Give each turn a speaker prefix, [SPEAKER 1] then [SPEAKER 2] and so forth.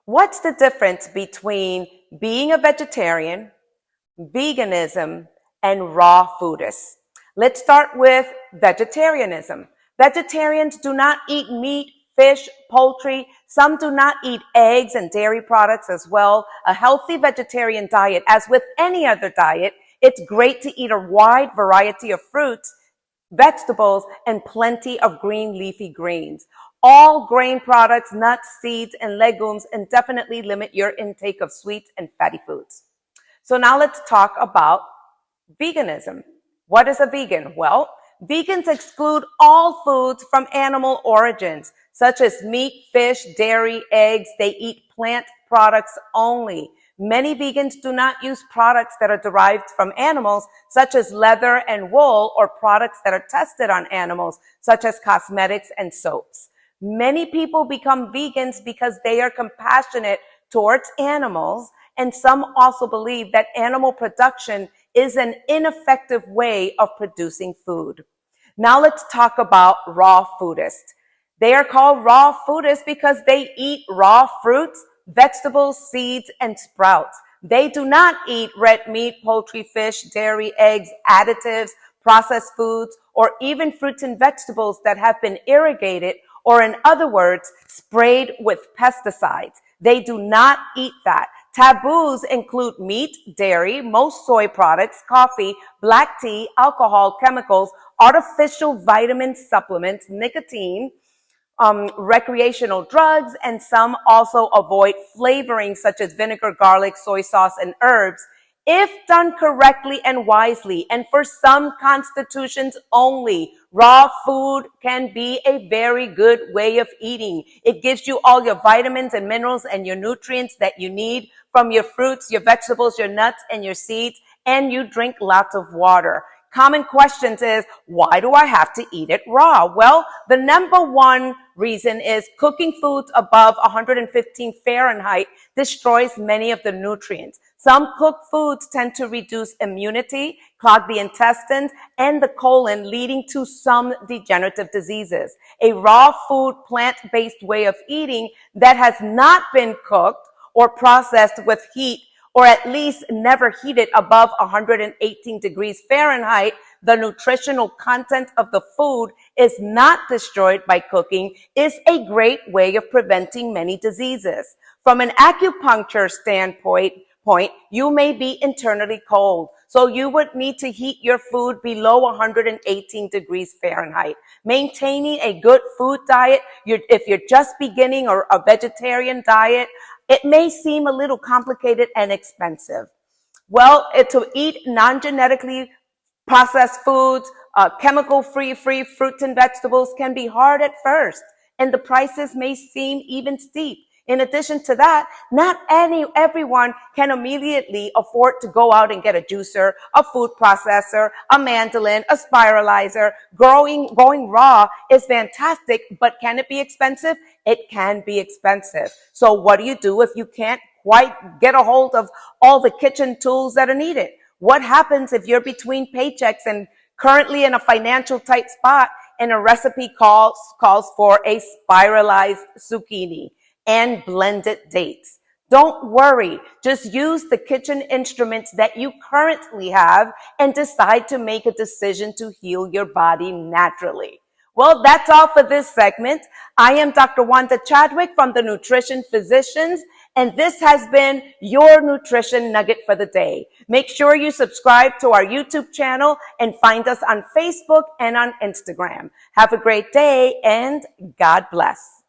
[SPEAKER 1] What's the difference between being a vegetarian, veganism, and raw foodists? Let's start with vegetarianism. Vegetarians do not eat meat, fish, poultry. Some do not eat eggs and dairy products as well. A healthy vegetarian diet, as with any other diet, it's great to eat a wide variety of fruits, vegetables, and plenty of green leafy greens. All grain products, nuts, seeds, and legumes, and definitely limit your intake of sweets and fatty foods. So now let's talk about veganism. What is a vegan? Well, vegans exclude all foods from animal origins, such as meat, fish, dairy, eggs. They eat plant products only. Many vegans do not use products that are derived from animals, such as leather and wool, or products that are tested on animals, such as cosmetics and soaps. Many people become vegans because they are compassionate towards animals, and some also believe that animal production is an ineffective way of producing food. Now let's talk about raw foodists. They are called raw foodists because they eat raw fruits, vegetables, seeds, and sprouts. They do not eat red meat, poultry, fish, dairy, eggs, additives, processed foods, or even fruits and vegetables that have been irrigated, or in other words, sprayed with pesticides. They do not eat that. Taboos include meat, dairy, most soy products, coffee, black tea, alcohol, chemicals, artificial vitamin supplements, nicotine, recreational drugs, and some also avoid flavoring such as vinegar, garlic, soy sauce, and herbs. If done correctly and wisely, and for some constitutions only, raw food can be a very good way of eating. It gives you all your vitamins and minerals and your nutrients that you need from your fruits, your vegetables, your nuts, and your seeds, and you drink lots of water. Common questions is, why do I have to eat it raw? Well, the number one reason is cooking foods above 115 Fahrenheit destroys many of the nutrients. Some cooked foods tend to reduce immunity, clog the intestines, and the colon, leading to some degenerative diseases. A raw food, plant-based way of eating that has not been cooked or processed with heat, or at least never heated above 118 degrees Fahrenheit, the nutritional content of the food is not destroyed by cooking, is a great way of preventing many diseases. From an acupuncture standpoint, you may be internally cold, so you would need to heat your food below 118 degrees Fahrenheit. Maintaining a good food diet, if you're just beginning or a vegetarian diet, it may seem a little complicated and expensive. Well, to eat non-genetically processed foods, chemical-free fruits and vegetables can be hard at first, and the prices may seem even steep. In addition to that, not everyone can immediately afford to go out and get a juicer, a food processor, a mandolin, a spiralizer. Going raw is fantastic, but can it be expensive? It can be expensive. So what do you do if you can't quite get a hold of all the kitchen tools that are needed? What happens if you're between paychecks and currently in a financial tight spot and a recipe calls for a spiralized zucchini and blended dates? Don't worry. Just use the kitchen instruments that you currently have and decide to make a decision to heal your body naturally. Well, that's all for this segment. I am Dr. Wanda Chadwick from the Nutrition Physicians, and this has been your nutrition nugget for the day. Make sure you subscribe to our YouTube channel and find us on Facebook and on Instagram. Have a great day, and God bless.